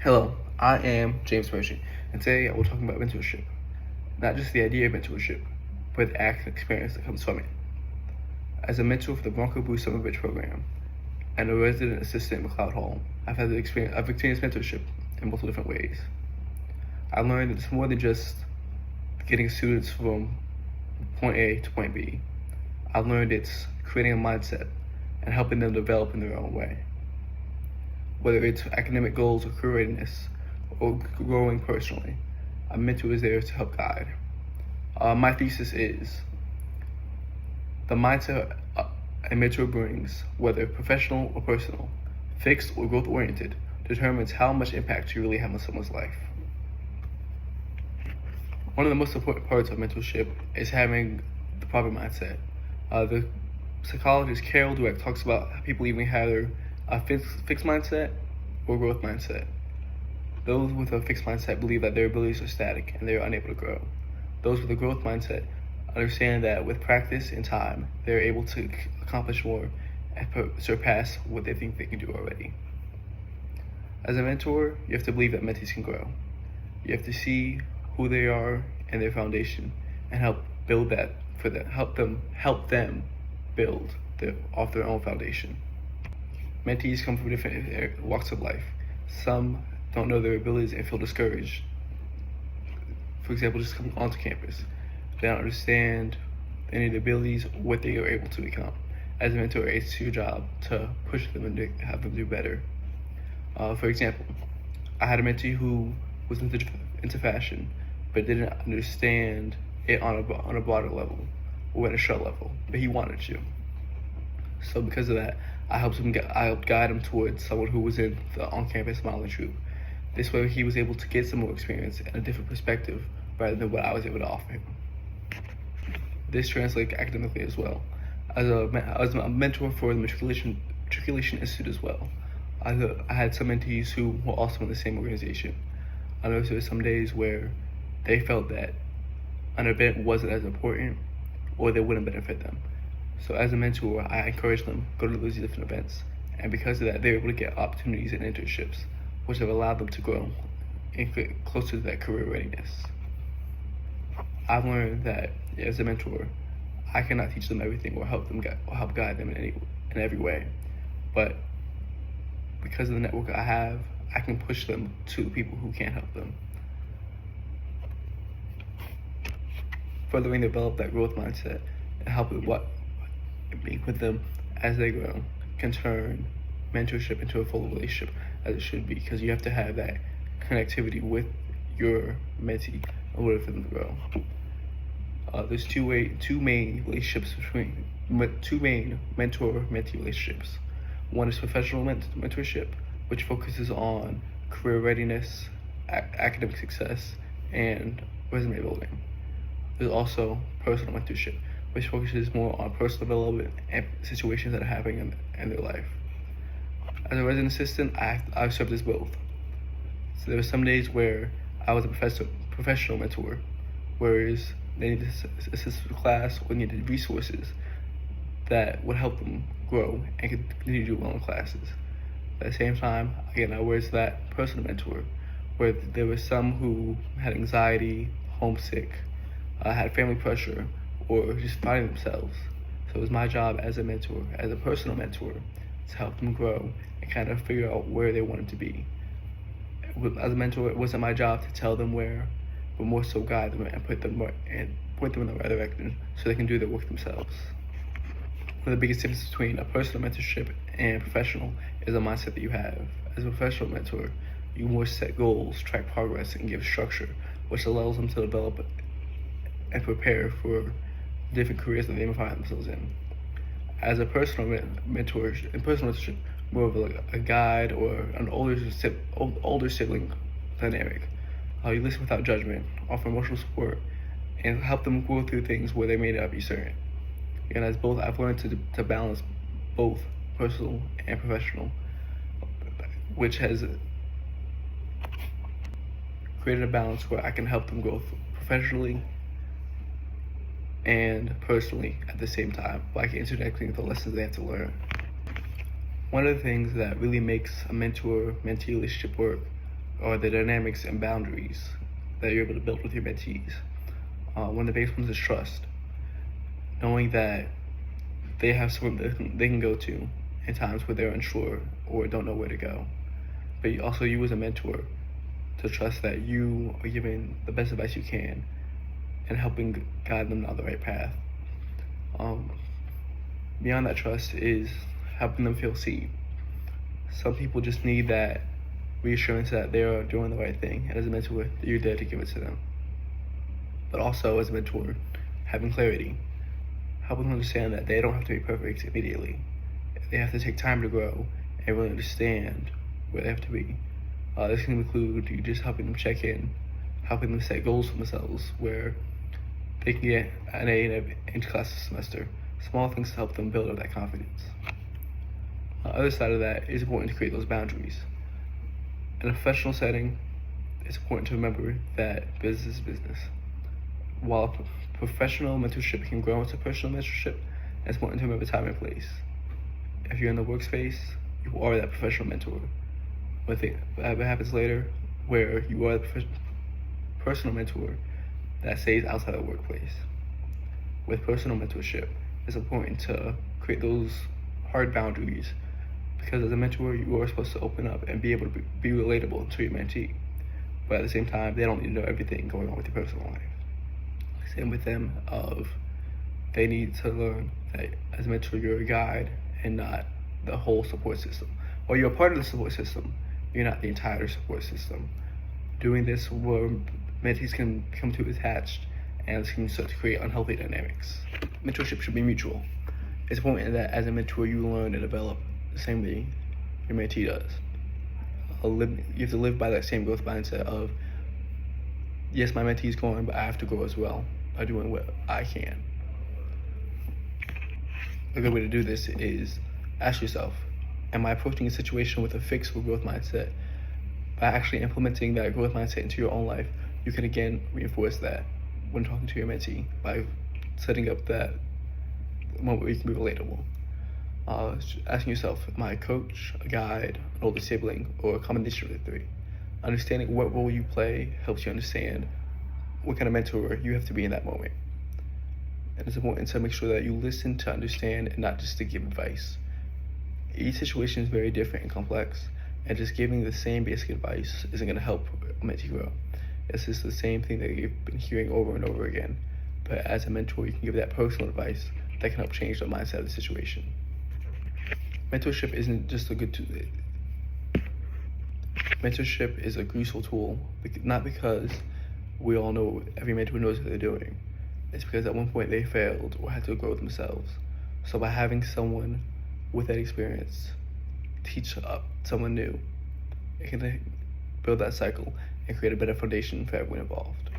Hello, I am James Merchant, and today I will talk about mentorship. Not just the idea of mentorship, but the actual experience that comes from it. As a mentor for the Bronco Boost Summer Bridge program and a resident assistant in McLeod Hall, I've experienced mentorship in multiple different ways. I learned that it's more than just getting students from point A to point B. I've learned it's creating a mindset and helping them develop in their own way. Whether it's academic goals or career readiness or growing personally, a mentor is there to help guide. My thesis is the mindset a mentor brings, whether professional or personal, fixed or growth oriented, determines how much impact you really have on someone's life. One of the most important parts of mentorship is having the proper mindset. The psychologist Carol Dweck talks about how people even have a fixed mindset or growth mindset. Those with a fixed mindset believe that their abilities are static and they are unable to grow. Those with a growth mindset understand that with practice and time, they're able to accomplish more and surpass what they think they can do already. As a mentor, you have to believe that mentees can grow. You have to see who they are and their foundation and help build that for them, help them build off their own foundation. Mentees come from different walks of life. Some don't know their abilities and feel discouraged. For example, just coming onto campus. They don't understand any of the abilities, what they are able to become. As a mentor, it's your job to push them and to have them do better. For example, I had a mentee who was into fashion, but didn't understand it on a broader level or at a show level, but he wanted to. So because of that, I helped guide him towards someone who was in the on-campus modeling troupe. This way he was able to get some more experience and a different perspective rather than what I was able to offer him. This translates academically as well. As a mentor for the Matriculation Institute as well, I had some mentees who were also in the same organization. I noticed there were some days where they felt that an event wasn't as important or they wouldn't benefit them. So as a mentor, I encourage them to go to those different events. And because of that, they're able to get opportunities and internships, which have allowed them to grow and get closer to that career readiness. I've learned that as a mentor, I cannot teach them everything or help guide them in every way. But because of the network I have, I can push them to people who can help them. Furthering develop that growth mindset and help with being with them as they grow can turn mentorship into a full relationship as it should be, because you have to have that connectivity with your mentee in order for them to grow. There's two main mentor-mentee relationships. One is professional mentorship, which focuses on career readiness, academic success, and resume building. There's also personal mentorship, which focuses more on personal development and situations that are happening in their life. As a resident assistant, I've served as both. So there were some days where I was a professional mentor, whereas they needed assist with class or needed resources that would help them grow and continue to do well in classes. At the same time, again, I was that personal mentor, where there were some who had anxiety, homesick, had family pressure, or just finding themselves. So it was my job as a mentor, as a personal mentor, to help them grow and kind of figure out where they wanted to be. As a mentor, it wasn't my job to tell them where, but more so guide them and point them in the right direction so they can do their work themselves. One of the biggest differences between a personal mentorship and professional is the mindset that you have. As a professional mentor, you more set goals, track progress, and give structure, which allows them to develop and prepare for different careers that they may find themselves in. As a personal mentorship, more of a guide or an older sibling dynamic. You listen without judgment, offer emotional support, and help them go through things where they may not be certain. And as both, I've learned to balance both personal and professional, which has created a balance where I can help them grow professionally and personally at the same time, by interconnecting the lessons they have to learn. One of the things that really makes a mentor-mentee relationship work are the dynamics and boundaries that you're able to build with your mentees. One of the biggest ones is trust. Knowing that they have someone they can go to in times where they're unsure or don't know where to go. But also you as a mentor to trust that you are giving the best advice you can and helping guide them down the right path. Beyond that trust is helping them feel seen. Some people just need that reassurance that they are doing the right thing, and as a mentor, you're there to give it to them. But also, as a mentor, having clarity, helping them understand that they don't have to be perfect immediately. They have to take time to grow and really understand where they have to be. This can include you just helping them check in, helping them set goals for themselves where they can get an A in an interclass semester. Small things to help them build up that confidence. Other side of that, it's important to create those boundaries. In a professional setting, it's important to remember that business is business. While professional mentorship can grow into personal mentorship, it's important to remember time and place. If you're in the workspace, you are that professional mentor. Whatever happens later, where you are the personal mentor that stays outside of the workplace. With personal mentorship, it's important to create those hard boundaries because as a mentor, you are supposed to open up and be able to be relatable to your mentee. But at the same time, they don't need to know everything going on with your personal life. Same with them they need to learn that as a mentor, you're a guide and not the whole support system. Or you're a part of the support system, you're not the entire support system. Doing this where mentees can become too attached and can start to create unhealthy dynamics. Mentorship should be mutual. It's important that as a mentor, you learn and develop the same way your mentee does. You have to live by that same growth mindset of, yes, my mentee is growing, but I have to grow as well by doing what I can. A good way to do this is ask yourself, am I approaching a situation with a fixed or growth mindset? By actually implementing that growth mindset into your own life, you can again reinforce that when talking to your mentee by setting up that moment where you can be relatable. Asking yourself, am I a coach, a guide, an older sibling, or a combination of the three? Understanding what role you play helps you understand what kind of mentor you have to be in that moment. And it's important to make sure that you listen to understand and not just to give advice. Each situation is very different and complex, and just giving the same basic advice isn't going to help a mentee grow. It's just the same thing that you've been hearing over and over again. But as a mentor, you can give that personal advice that can help change the mindset of the situation. Mentorship isn't just a good tool. Mentorship is a useful tool, not because we all know, every mentor knows what they're doing. It's because at one point they failed or had to grow themselves. So by having someone with that experience teach up someone new, it can build that cycle and create a better foundation for everyone involved.